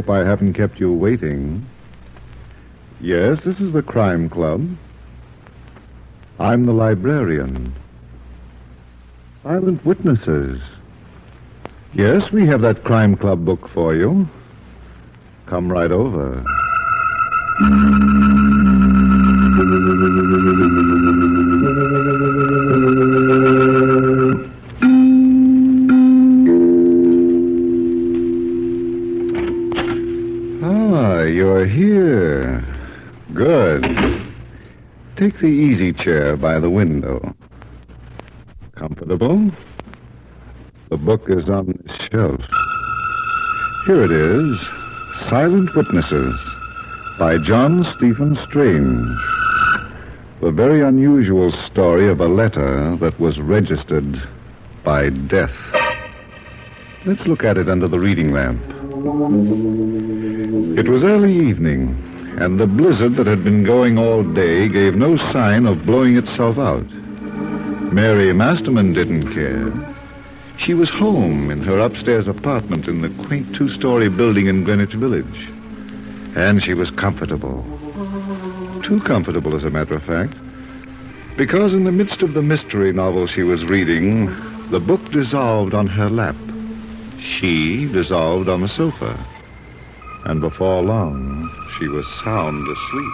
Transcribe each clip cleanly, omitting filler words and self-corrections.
hope I haven't kept you waiting. Yes, this is the Crime Club. I'm the librarian. Silent Witnesses. Yes, we have that Crime Club book for you. Come right over. Ah, you're here. Good. Take the easy chair by the window. Comfortable? The book is on this shelf. Here it is, Silent Witnesses, by John Stephen Strange. The very unusual story of a letter that was registered by death. Let's look at it under the reading lamp. It was early evening, and the blizzard that had been going all day gave no sign of blowing itself out. Mary Masterman didn't care. She was home in her upstairs apartment in the quaint two-story building in Greenwich Village. And she was comfortable. Too comfortable, as a matter of fact. Because in the midst of the mystery novel she was reading, the book dissolved on her lap. She dissolved on the sofa. And before long, she was sound asleep.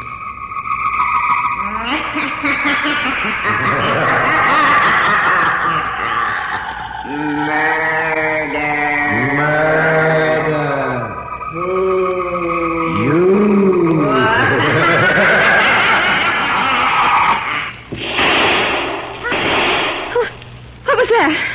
What was that?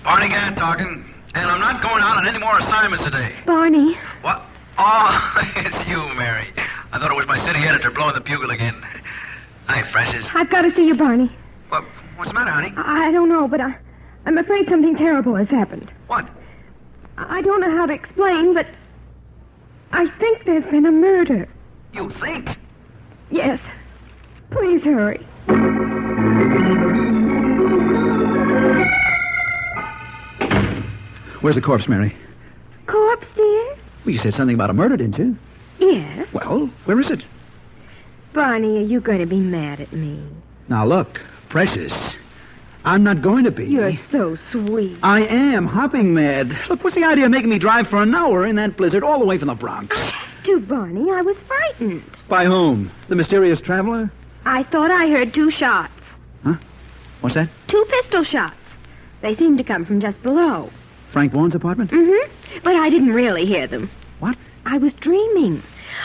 Barney Gann talking, and I'm not going out on any more assignments today. Barney. What? Oh, it's you, Mary. I thought it was my city editor blowing the bugle again. Hi, Precious. I've got to see you, Barney. What's the matter, honey? I don't know, but I'm afraid something terrible has happened. What? I don't know how to explain, but I think there's been a murder. You think? Yes. Please hurry. Where's the corpse, Mary? Corpse, dear? Well, you said something about a murder, didn't you? Yes. Well, where is it? Barney, are you going to be mad at me? Now, look, Precious, I'm not going to be. You're so sweet. I am hopping mad. Look, what's the idea of making me drive for an hour in that blizzard all the way from the Bronx? I had to, Barney. I was frightened. By whom? The mysterious traveler? I thought I heard 2 shots. Huh? What's that? 2 pistol shots. They seemed to come from just below. Frank Vaughn's apartment? Mm-hmm. But I didn't really hear them. What? I was dreaming.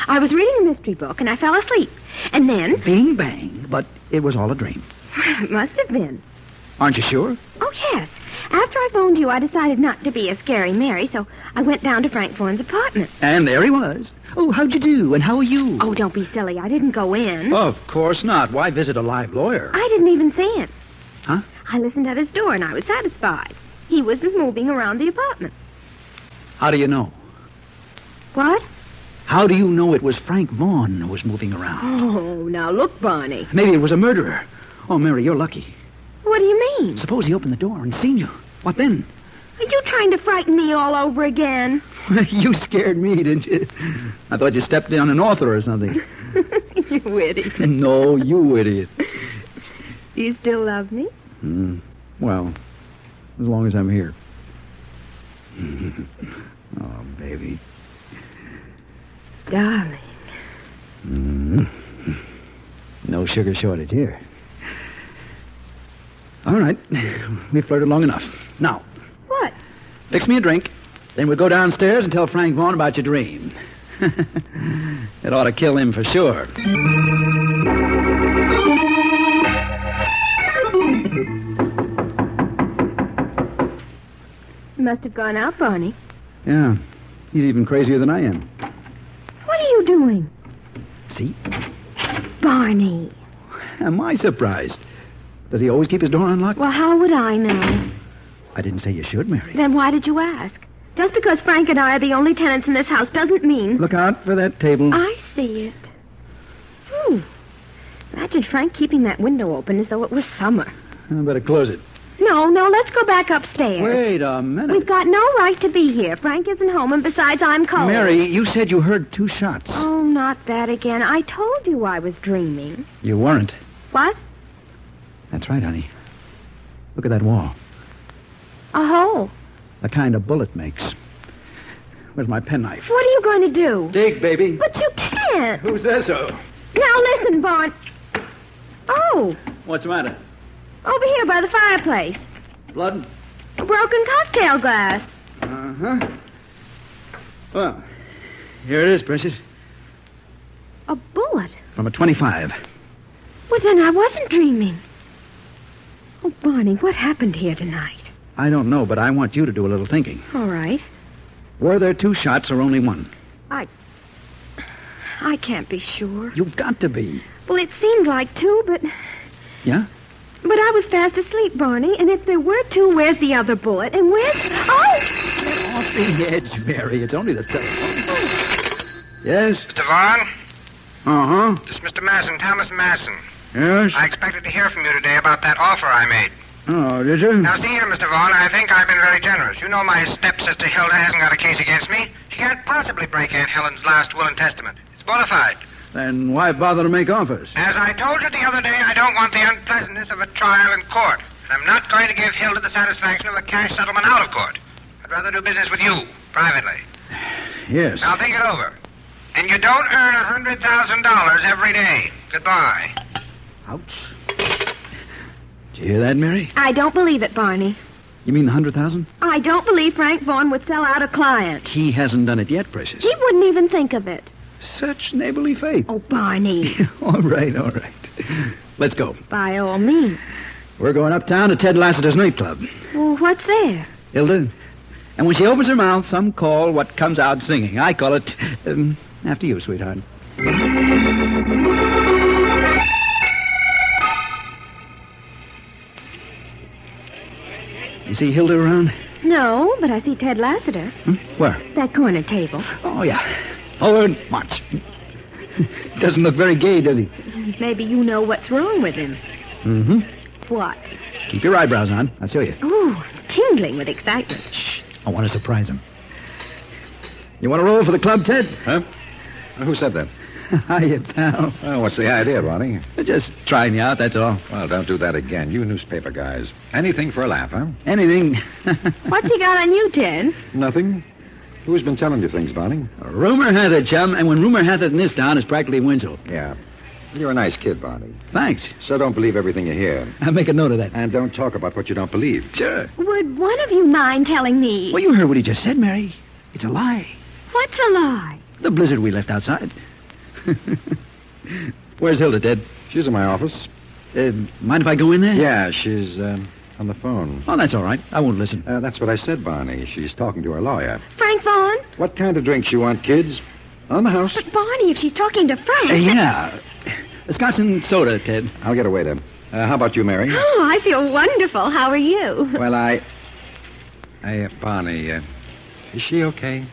I was reading a mystery book, and I fell asleep. And then... Bing, bang. But it was all a dream. It must have been. Aren't you sure? Oh, yes. After I phoned you, I decided not to be a scary Mary, so I went down to Frank Vaughn's apartment. And there he was. Oh, how'd you do? And how are you? Oh, don't be silly. I didn't go in. Of course not. Why visit a live lawyer? I didn't even see him. Huh? I listened at his door, and I was satisfied. He wasn't moving around the apartment. How do you know? What? How do you know it was Frank Vaughan who was moving around? Oh, now look, Barney. Maybe it was a murderer. Oh, Mary, you're lucky. What do you mean? Suppose he opened the door and seen you. What then? Are you trying to frighten me all over again? You scared me, didn't you? I thought you stepped on an author or something. You idiot. No, you idiot. Do you still love me? Well, as long as I'm here. Oh, baby. Darling. No sugar shortage here. All right. We've flirted long enough. Now. What? Fix me a drink. Then we'll go downstairs and tell Frank Vaughan about your dream. It ought to kill him for sure. You must have gone out, Barney. Yeah. He's even crazier than I am. What are you doing? See? Barney. Am I surprised? Does he always keep his door unlocked? Well, how would I know? I didn't say you should, Mary. Then why did you ask? Just because Frank and I are the only tenants in this house doesn't mean... Look out for that table. I see it. Imagine Frank keeping that window open as though it was summer. I better close it. No, let's go back upstairs. Wait a minute. We've got no right to be here. Frank isn't home, and besides, I'm cold. Mary, you said you heard 2 shots. Oh, not that again. I told you I was dreaming. You weren't. What? That's right, honey. Look at that wall. A hole. The kind a bullet makes. Where's my penknife? What are you going to do? Dig, baby. But you can't. Who says so? Now listen, Vauntt. Oh, What's the matter? over here by the fireplace. Blood? A broken cocktail glass. Uh-huh. Well, here it is, precious. A bullet. From a 25. Well, then I wasn't dreaming. Oh, Barney, what happened here tonight? I don't know, but I want you to do a little thinking. All right. Were there 2 shots or only 1? I can't be sure. You've got to be. Well, it seemed like 2, but... Yeah? But I was fast asleep, Barney, and if there were 2, where's the other bullet? And where's... Oh! Get off the edge, Mary. It's only the telephone. Yes? Mr. Vaughn? Uh-huh. This is Mr. Masson, Thomas Masson. Yes? I expected to hear from you today about that offer I made. Oh, did you? Now, see here, Mr. Vaughn, I think I've been very generous. You know my stepsister Hilda hasn't got a case against me. She can't possibly break Aunt Helen's last will and testament. It's bona fide. Then why bother to make offers? As I told you the other day, I don't want the unpleasantness of a trial in court. And I'm not going to give Hilda the satisfaction of a cash settlement out of court. I'd rather do business with you, privately. Yes. Now, think it over. And you don't earn $100,000 every day. Goodbye. Ouch. Did you hear that, Mary? I don't believe it, Barney. You mean the 100,000? I don't believe Frank Vaughan would sell out a client. He hasn't done it yet, precious. He wouldn't even think of it. Such neighborly faith. Oh, Barney. All right. Let's go. By all means. We're going uptown to Ted Lassiter's nightclub. Well, what's there? Hilda. And when she opens her mouth, some call what comes out singing. I call it, after you, sweetheart. You see Hilda around? No, but I see Ted Lassiter. Where? That corner table. Oh, yeah. Oh, watch. Doesn't look very gay, does he? Maybe you know what's wrong with him. Mm-hmm. What? Keep your eyebrows on. I'll show you. Ooh, tingling with excitement. Shh. I want to surprise him. You want to roll for the club, Ted? Huh? Who said that? Hiya, pal. Oh, what's the idea, Ronnie? Just trying you out, that's all. Well, don't do that again. You newspaper guys. Anything for a laugh, huh? Anything. What's he got on you, Ted? Nothing. Who's been telling you things, Bonnie? Rumor hath it, chum, and when rumor hath it in this town, it's practically Winslow. Yeah. You're a nice kid, Bonnie. Thanks. So don't believe everything you hear. I'll make a note of that. And don't talk about what you don't believe. Sure. Would one of you mind telling me? Well, you heard what he just said, Mary. It's a lie. What's a lie? The blizzard we left outside. Where's Hilda, Ted? She's in my office. Mind if I go in there? Yeah, she's on the phone. Oh, that's all right. I won't listen. That's what I said, Barney. She's talking to her lawyer. Frank Vaughan? What kind of drinks you want, kids? On the house. But, Barney, if she's talking to Frank... Yeah. A scotch and soda, Ted. I'll get a waiter. How about you, Mary? Oh, I feel wonderful. How are you? Well, Barney, is she okay?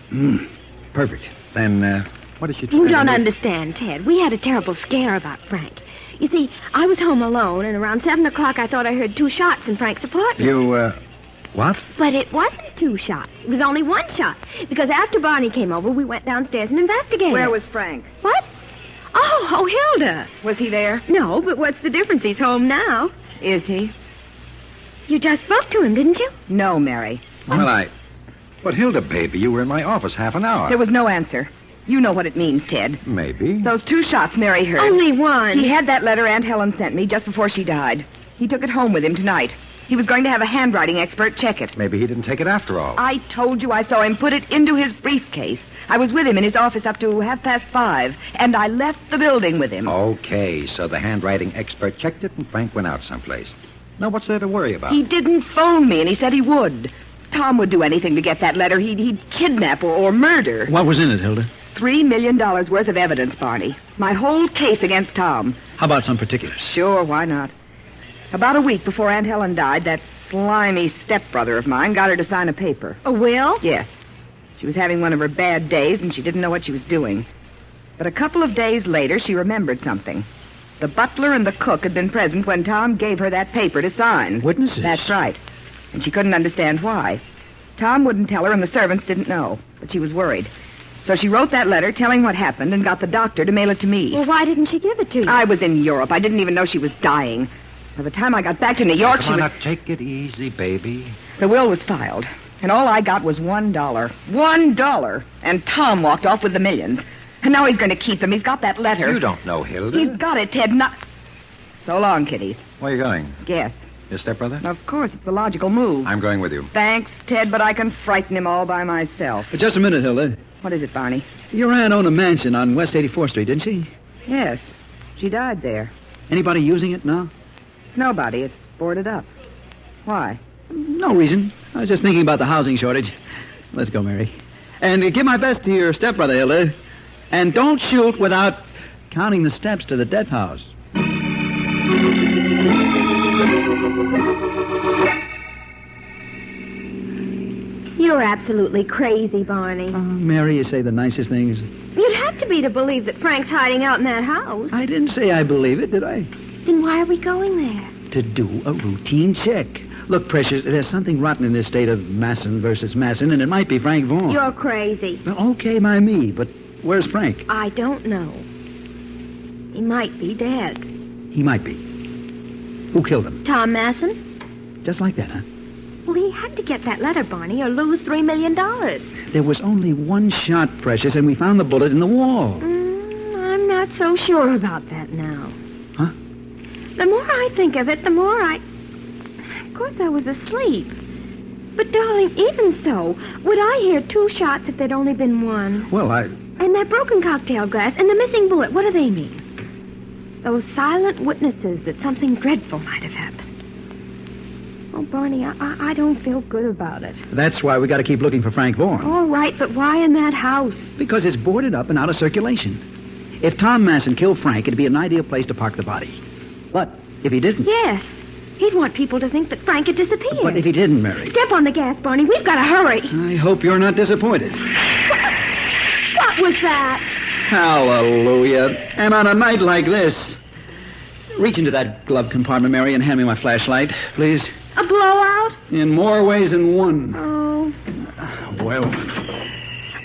Perfect. Then, what is she trying You to don't do? understand, Ted. We had a terrible scare about Frank. You see, I was home alone, and around 7 o'clock I thought I heard 2 shots in Frank's apartment. You, what? But it wasn't 2 shots. It was only 1 shot. Because after Barney came over, we went downstairs and investigated. Where was Frank? What? Oh, Hilda. Was he there? No, but what's the difference? He's home now. Is he? You just spoke to him, didn't you? No, Mary. Well, But, Hilda, baby, you were in my office half an hour. There was no answer. You know what it means, Ted. Maybe. Those 2 shots Mary heard. Only 1. He had that letter Aunt Helen sent me just before she died. He took it home with him tonight. He was going to have a handwriting expert check it. Maybe he didn't take it after all. I told you I saw him put it into his briefcase. I was with him in his office up to 5:30, and I left the building with him. Okay, so the handwriting expert checked it and Frank went out someplace. Now, what's there to worry about? He didn't phone me, and he said he would. Tom would do anything to get that letter. He'd kidnap or murder. What was in it, Hilda? $3 million worth of evidence, Barney. My whole case against Tom. How about some particulars? Sure, why not? About a week before Aunt Helen died, that slimy stepbrother of mine got her to sign a paper. A will? Yes. She was having one of her bad days, and she didn't know what she was doing. But a couple of days later, she remembered something. The butler and the cook had been present when Tom gave her that paper to sign. Witnesses? That's right. And she couldn't understand why. Tom wouldn't tell her, and the servants didn't know. But she was worried. So she wrote that letter telling what happened and got the doctor to mail it to me. Well, why didn't she give it to you? I was in Europe. I didn't even know she was dying. By the time I got back to New York, Come on, now, take it easy, baby. The will was filed, and all I got was $1. $1! And Tom walked off with the millions. And now he's going to keep them. He's got that letter. You don't know Hilda. He's got it, Ted. Not... So long, kiddies. Where are you going? Guess. Your stepbrother? Of course, it's the logical move. I'm going with you. Thanks, Ted, but I can frighten him all by myself. Just a minute, Hilda. What is it, Barney? Your aunt owned a mansion on West 84th Street, didn't she? Yes. She died there. Anybody using it now? Nobody. It's boarded up. Why? No reason. I was just thinking about the housing shortage. Let's go, Mary. And give my best to your stepbrother, Hilda. And don't shoot without counting the steps to the death house. You're absolutely crazy, Barney. Oh, Mary, you say the nicest things. You'd have to be to believe that Frank's hiding out in that house. I didn't say I believe it, did I? Then why are we going there? To do a routine check. Look, Precious, there's something rotten in this state of Masson versus Masson, and it might be Frank Vaughan. You're crazy. Well, okay by me, but where's Frank? I don't know. He might be dead. He might be. Who killed him? Tom Masson? Just like that, huh? Well, he had to get that letter, Barney, or lose $3 million. There was only one shot, Precious, and we found the bullet in the wall. I'm not so sure about that now. Huh? The more I think of it, the more I... Of course, I was asleep. But, darling, even so, would I hear 2 shots if there'd only been one? Well, And that broken cocktail glass and the missing bullet, what do they mean? Those silent witnesses that something dreadful might have happened. Oh, Barney, I don't feel good about it. That's why we got to keep looking for Frank Vaughan. All right, but why in that house? Because it's boarded up and out of circulation. If Tom Masson killed Frank, it'd be an ideal place to park the body. But if he didn't... Yes. He'd want people to think that Frank had disappeared. But if he didn't, Mary... Step on the gas, Barney. We've got to hurry. I hope you're not disappointed. What was that? Hallelujah. And on a night like this... Reach into that glove compartment, Mary, and hand me my flashlight, please. A blowout? In more ways than one. Oh. Well...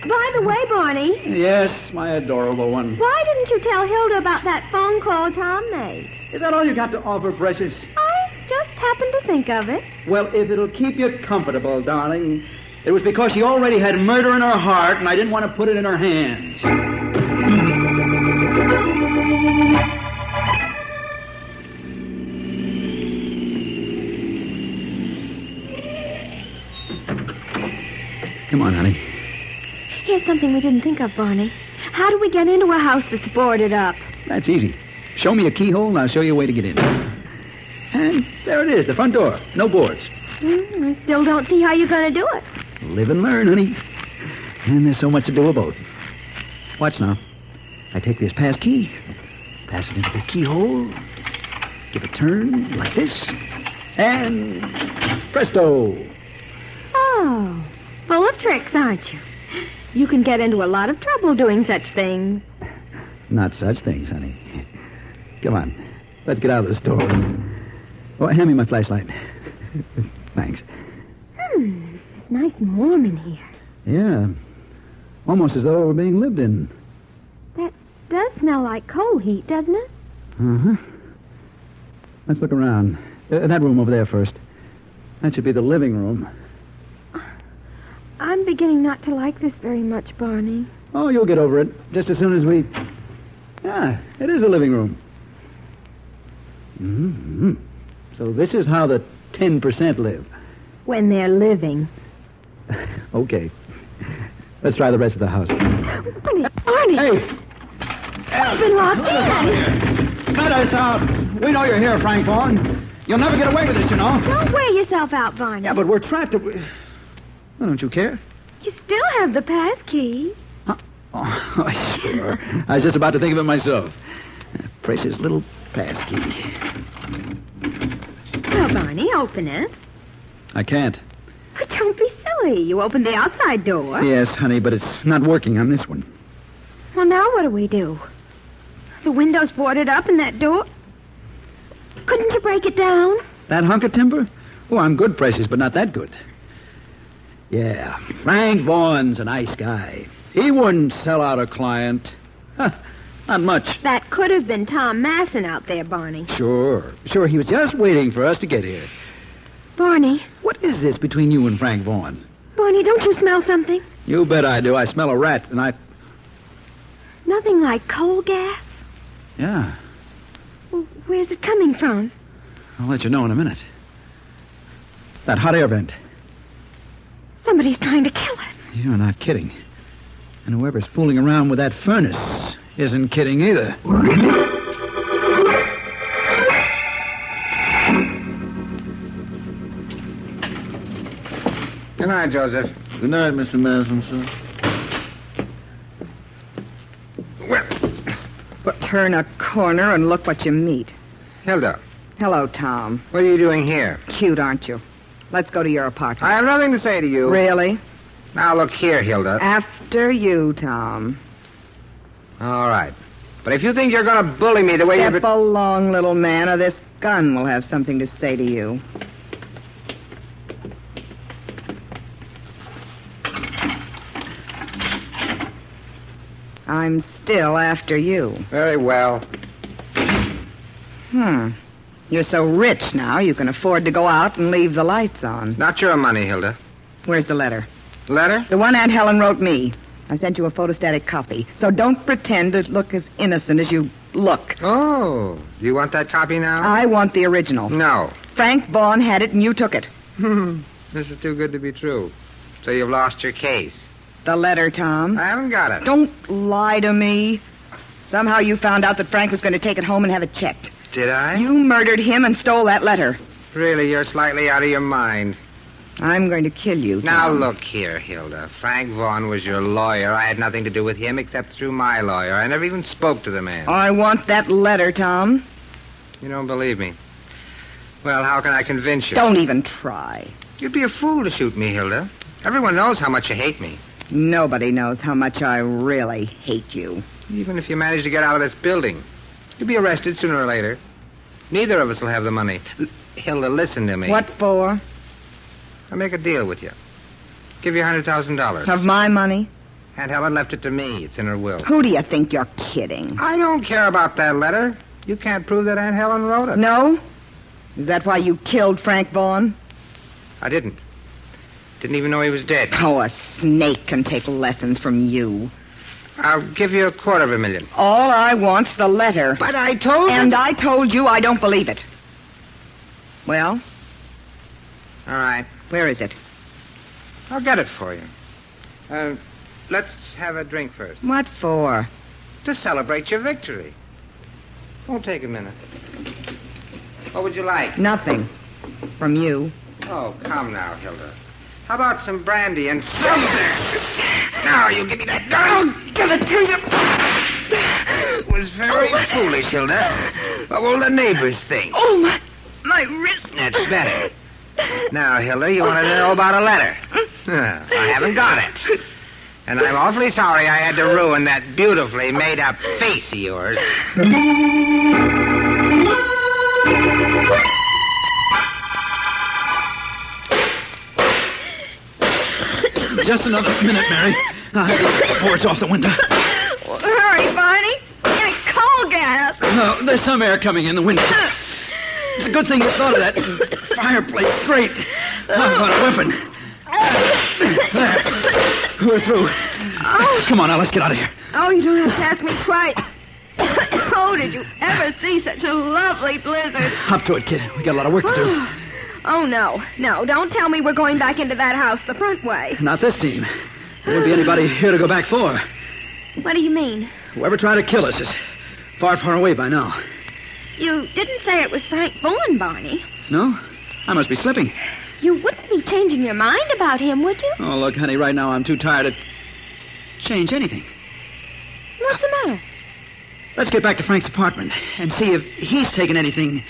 By the way, Barney... Yes, my adorable one. Why didn't you tell Hilda about that phone call Tom made? Is that all you got to offer, Precious? I just happened to think of it. Well, if it'll keep you comfortable, darling, it was because she already had murder in her heart, and I didn't want to put it in her hands. Come on, honey. Here's something we didn't think of, Barney. How do we get into a house that's boarded up? That's easy. Show me a keyhole, and I'll show you a way to get in. And there it is, the front door. No boards. I still don't see how you're going to do it. Live and learn, honey. And there's so much to do with both. Watch now. I take this pass key, pass it into the keyhole, give a turn like this, and presto. Oh, full of tricks, aren't you? You can get into a lot of trouble doing such things. Not such things, honey. Come on. Let's get out of the store. Oh, hand me my flashlight. Thanks. It's nice and warm in here. Yeah. Almost as though it were being lived in. That does smell like coal heat, doesn't it? Uh-huh. Let's look around. That room over there first. That should be the living room. I'm beginning not to like this very much, Barney. Oh, you'll get over it. Just as soon as we... Yeah, it is the living room. Mm-hmm. So this is how the 10% live. When they're living. Okay. Let's try the rest of the house. Barney! Hey! We've been locked in! Let us out! We know you're here, Frank Vaughan. You'll never get away with this, you know. Don't wear yourself out, Barney. Yeah, but we're trapped... Well, don't you care? You still have the pass key. Huh? Oh, sure. I was just about to think of it myself. Precious little pass key. Well, Barney, open it. I can't. But don't be silly. You opened the outside door. Yes, honey, but it's not working on this one. Well, now what do we do? The window's boarded up and that door... Couldn't you break it down? That hunk of timber? Oh, I'm good, Precious, but not that good. Yeah, Frank Vaughn's a nice guy. He wouldn't sell out a client. Huh, not much. That could have been Tom Masson out there, Barney. Sure. He was just waiting for us to get here. Barney. What is this between you and Frank Vaughan? Barney, don't you smell something? You bet I do. I smell a rat, and I... Nothing like coal gas? Yeah. Well, where's it coming from? I'll let you know in a minute. That hot air vent. Somebody's trying to kill us. You're not kidding. And whoever's fooling around with that furnace isn't kidding either. Good night, Joseph. Good night, Mr. Masson, sir. Well, Turn a corner and look what you meet. Hilda, Hello, Tom. what are you doing here? Cute, aren't you? Let's go to your apartment. I have nothing to say to you. Really? Now, look here, Hilda. After you, Tom. All right. But if you think you're going to bully me the way Step you've... along, little man, or this gun will have something to say to you. I'm still after you. Very well. You're so rich now, you can afford to go out and leave the lights on. Not your money, Hilda. Where's the letter? Letter? The one Aunt Helen wrote me. I sent you a photostatic copy. So don't pretend to look as innocent as you look. Oh, do you want that copy now? I want the original. No. Frank Vaughan had it and you took it. This is too good to be true. So you've lost your case. The letter, Tom. I haven't got it. Don't lie to me. Somehow you found out that Frank was going to take it home and have it checked. Did I? You murdered him and stole that letter. Really, you're slightly out of your mind. I'm going to kill you, Tom. Now, look here, Hilda. Frank Vaughan was your lawyer. I had nothing to do with him except through my lawyer. I never even spoke to the man. I want that letter, Tom. You don't believe me? Well, how can I convince you? Don't even try. You'd be a fool to shoot me, Hilda. Everyone knows how much you hate me. Nobody knows how much I really hate you. Even if you manage to get out of this building, you'll be arrested sooner or later. Neither of us will have the money. Hilda, listen to me. What for? I'll make a deal with you. Give you $100,000. Of my money? Aunt Helen left it to me. It's in her will. Who do you think you're kidding? I don't care about that letter. You can't prove that Aunt Helen wrote it. No? Is that why you killed Frank Vaughan? I didn't. Didn't even know he was dead. Oh, a snake can take lessons from you. I'll give you $250,000. All I want's the letter. But I told you... And I told you I don't believe it. Well? All right. Where is it? I'll get it for you. Let's have a drink first. What for? To celebrate your victory. Won't take a minute. What would you like? Nothing. From you. Oh, come now, Hilda. How about some brandy and something? Now, you give me that gun. I'll give it to you. It was very foolish, Hilda. What will the neighbors think? Oh, my wrist. That's better. Now, Hilda, you want to know about a letter? I haven't got it. And I'm awfully sorry I had to ruin that beautifully made-up face of yours. Just another minute, Mary. I'll have these boards off the window. Well, hurry, Barney. Get coal gas. No, there's some air coming in the window. It's a good thing you thought of that. Fireplace, great. I've got a weapon. There. We're through. Oh. Come on, now, let's get out of here. Oh, you don't have to ask me twice. Oh, did you ever see such a lovely blizzard? Up to it, kid. We got a lot of work to do. Oh, no. No, don't tell me we're going back into that house the front way. Not this team. There won't be anybody here to go back for. What do you mean? Whoever tried to kill us is far, far away by now. You didn't say it was Frank Vaughan, Barney. No? I must be slipping. You wouldn't be changing your mind about him, would you? Oh, look, honey, right now I'm too tired to change anything. What's the matter? Let's get back to Frank's apartment and see if he's taken anything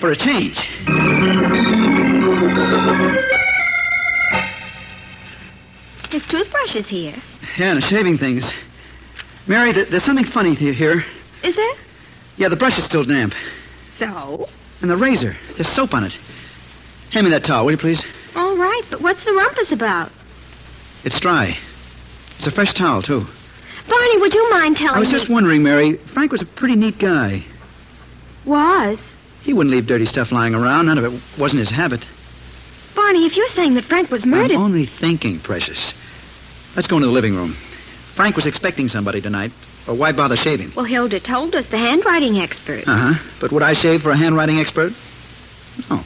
For a change. His toothbrush is here. Yeah, and the shaving things. Mary, there's something funny here. Is there? Yeah, the brush is still damp. So? And the razor. There's soap on it. Hand me that towel, will you, please? All right, but what's the rumpus about? It's dry. It's a fresh towel, too. Barney, would you mind telling me? I was just wondering, Mary. Frank was a pretty neat guy. Was? He wouldn't leave dirty stuff lying around. None of it wasn't his habit. Barney, if you're saying that Frank was murdered... I'm only thinking, precious. Let's go into the living room. Frank was expecting somebody tonight. Or why bother shaving? Well, Hilda told us, the handwriting expert. Uh-huh. But would I shave for a handwriting expert? No.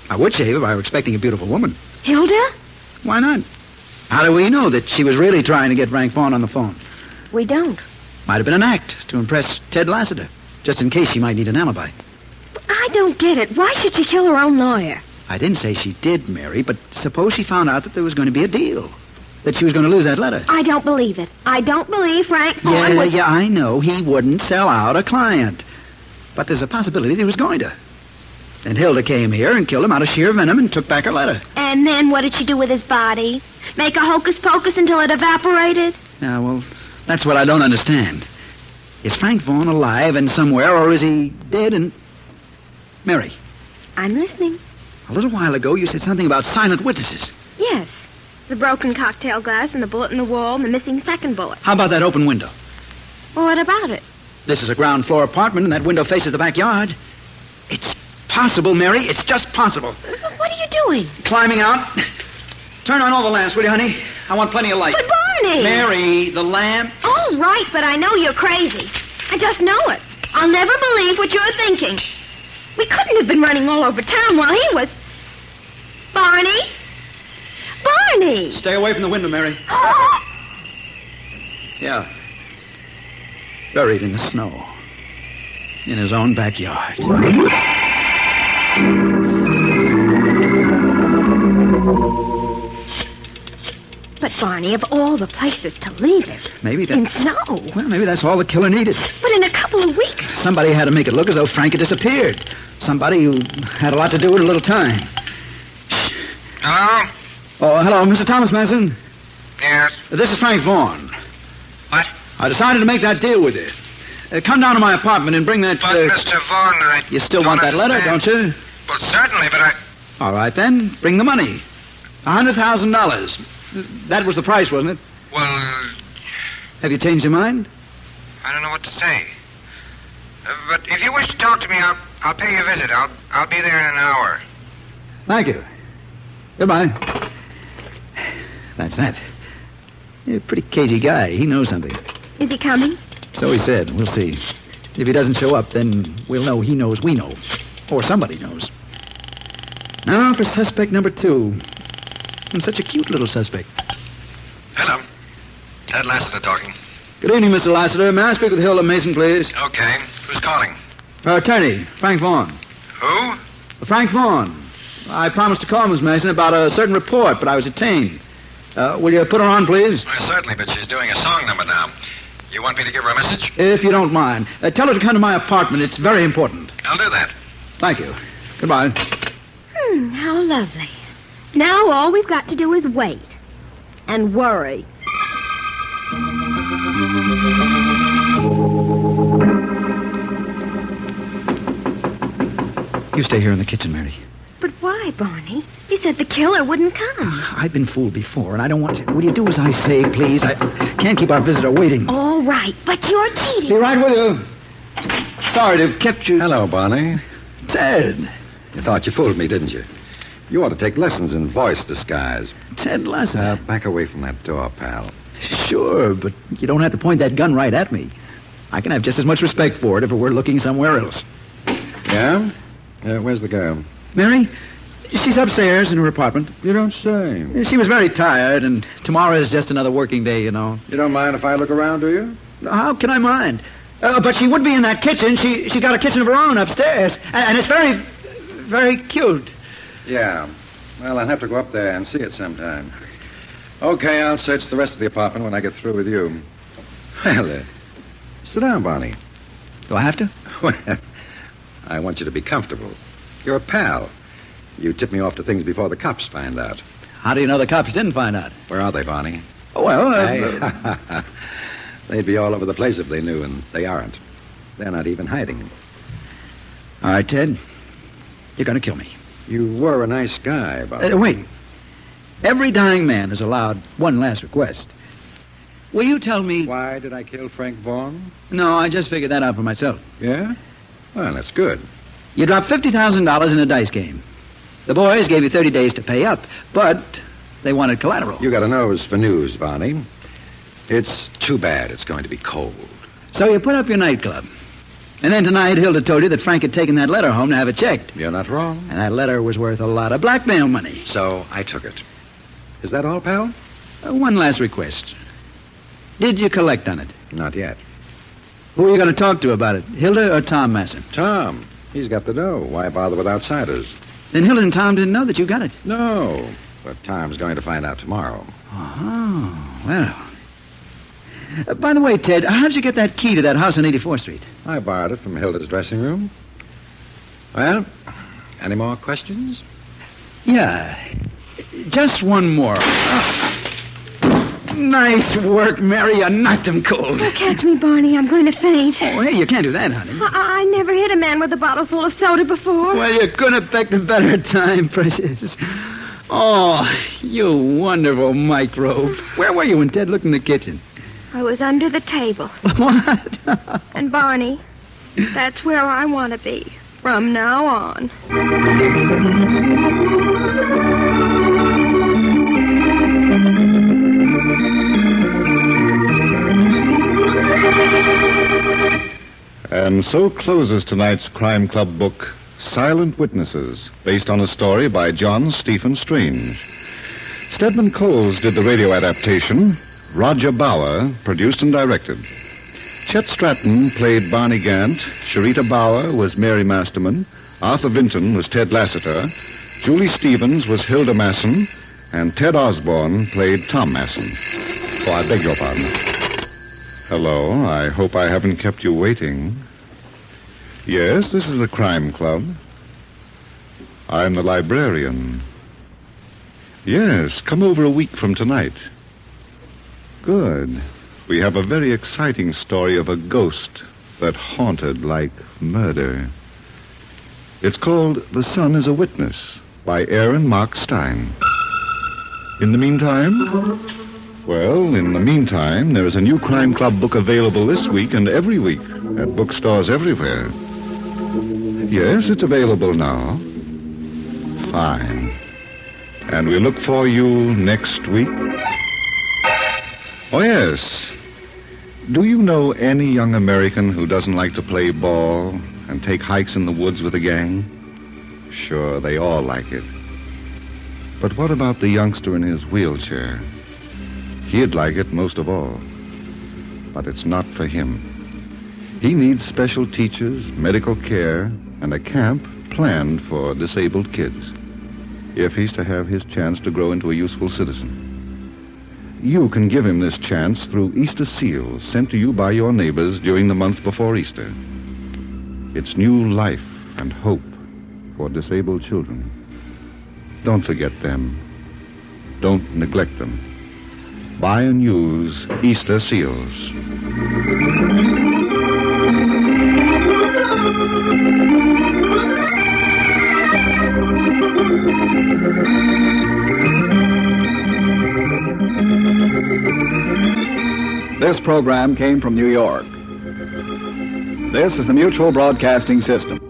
I would shave if I were expecting a beautiful woman. Hilda? Why not? How do we know that she was really trying to get Frank Vauntt on the phone? We don't. Might have been an act to impress Ted Lassiter, just in case she might need an alibi. I don't get it. Why should she kill her own lawyer? I didn't say she did, Mary, but suppose she found out that there was going to be a deal. That she was going to lose that letter. I don't believe it. I don't believe Frank Vaughan was... Yeah, I know. He wouldn't sell out a client. But there's a possibility that he was going to. And Hilda came here and killed him out of sheer venom and took back her letter. And then what did she do with his body? Make a hocus-pocus until it evaporated? Yeah, well, that's what I don't understand. Is Frank Vaughan alive and somewhere, or is he dead and... Mary. I'm listening. A little while ago, you said something about silent witnesses. Yes. The broken cocktail glass and the bullet in the wall and the missing second bullet. How about that open window? Well, what about it? This is a ground floor apartment, and that window faces the backyard. It's possible, Mary. It's just possible. What are you doing? Climbing out. Turn on all the lamps, will you, honey? I want plenty of light. But Barney! Mary, the lamp. All right, but I know you're crazy. I just know it. I'll never believe what you're thinking. We couldn't have been running all over town while he was... Barney? Barney! Stay away from the window, Mary. Yeah. Buried in the snow. In his own backyard. But, Barney, of all the places to leave him... Maybe that... In snow. Well, maybe that's all the killer needed. But in a couple of weeks... Somebody had to make it look as though Frank had disappeared. Somebody who had a lot to do in a little time. Hello? Oh, hello, Mr. Thomas Manson. Yes. This is Frank Vaughan. What? I decided to make that deal with you. Come down to my apartment and bring that... But, Mr. Vaughan, I You still don't want that letter, understand. don't you? Well, certainly, but I... All right, then. Bring the money. $100,000. That was the price, wasn't it? Well, Have you changed your mind? I don't know what to say. But if you wish to talk to me, I'll pay you a visit. I'll be there in an hour. Thank you. Goodbye. That's that. He's a pretty cagey guy. He knows something. Is he coming? So he said. We'll see. If he doesn't show up, then we'll know he knows we know. Or somebody knows. Now for suspect number 2. And such a cute little suspect. Hello. Ted Lassiter talking. Good evening, Mr. Lassiter. May I speak with Hilda Mason, please? Okay. Who's calling? Her attorney, Frank Vaughan. Who? Frank Vaughan. I promised to call Miss Mason about a certain report, but I was detained. Will you put her on, please? Well, certainly, but she's doing a song number now. You want me to give her a message? If you don't mind. Tell her to come to my apartment. It's very important. I'll do that. Thank you. Goodbye. How lovely. Now all we've got to do is wait. And worry. You stay here in the kitchen, Mary. But why, Barney? You said the killer wouldn't come. I've been fooled before, and I don't want to... Will you do as I say, please? I can't keep our visitor waiting. All right, but you're cheating. Be right with you. Sorry to have kept you... Hello, Barney. Ted. You thought you fooled me, didn't you? You ought to take lessons in voice disguise. Ted Lassiter. Back away from that door, pal. Sure, but you don't have to point that gun right at me. I can have just as much respect for it if it were looking somewhere else. Yeah? Where's the girl? Mary, she's upstairs in her apartment. You don't say. She was very tired, and tomorrow is just another working day, you know. You don't mind if I look around, do you? How can I mind? But she would be in that kitchen. She got a kitchen of her own upstairs, and it's very, very cute. Yeah. Well, I'll have to go up there and see it sometime. Okay, I'll search the rest of the apartment when I get through with you. Well, sit down, Barney. Do I have to? Well, I want you to be comfortable. You're a pal. You tip me off to things before the cops find out. How do you know the cops didn't find out? Where are they, Barney? Well, They'd be all over the place if they knew, and they aren't. They're not even hiding. All right, Ted. You're going to kill me. You were a nice guy, Barney. Wait. Every dying man is allowed one last request. Will you tell me... Why did I kill Frank Vaughan? No, I just figured that out for myself. Yeah? Well, that's good. You dropped $50,000 in a dice game. The boys gave you 30 days to pay up, but they wanted collateral. You got a nose for news, Barney. It's too bad it's going to be cold. So you put up your nightclub. And then tonight, Hilda told you that Frank had taken that letter home to have it checked. You're not wrong. And that letter was worth a lot of blackmail money. So I took it. Is that all, pal? One last request. Did you collect on it? Not yet. Who are you going to talk to about it, Hilda or Tom Masson? Tom. He's got the dough. Why bother with outsiders? Then Hilda and Tom didn't know that you got it. No. But Tom's going to find out tomorrow. Oh, well. By the way, Ted, how'd you get that key to that house on 84th Street? I borrowed it from Hilda's dressing room. Well, any more questions? Yeah. Just one more. Nice work, Mary. You knocked him cold. Oh, catch me, Barney. I'm going to faint. Oh, hey, you can't do that, honey. I never hit a man with a bottle full of soda before. Well, you couldn't have picked a better time, precious. Oh, you wonderful microbe. Where were you when Ted looked in the kitchen? I was under the table. What? And, Barney, that's where I want to be from now on. And so closes tonight's Crime Club book, Silent Witnesses, based on a story by John Stephen Strange. Stedman Coles did the radio adaptation. Roger Bauer produced and directed. Chet Stratton played Barney Gant. Sharita Bauer was Mary Masterman. Arthur Vinton was Ted Lassiter. Julie Stevens was Hilda Masson. And Ted Osborne played Tom Masson. Oh, I beg your pardon. Hello, I hope I haven't kept you waiting. Yes, this is the Crime Club. I'm the librarian. Yes, come over a week from tonight. Good. We have a very exciting story of a ghost that haunted like murder. It's called The Sun is a Witness by Aaron Mark Stein. In the meantime... Well, in the meantime, there is a new Crime Club book available this week and every week at bookstores everywhere. Yes, it's available now. Fine. And we look for you next week. Oh, yes. Do you know any young American who doesn't like to play ball and take hikes in the woods with a gang? Sure, they all like it. But what about the youngster in his wheelchair? He'd like it most of all. But it's not for him. He needs special teachers, medical care, and a camp planned for disabled kids, if he's to have his chance to grow into a useful citizen. You can give him this chance through Easter seals sent to you by your neighbors during the month before Easter. It's new life and hope for disabled children. Don't forget them. Don't neglect them. Buy and use Easter seals. This program came from New York. This is the Mutual Broadcasting System.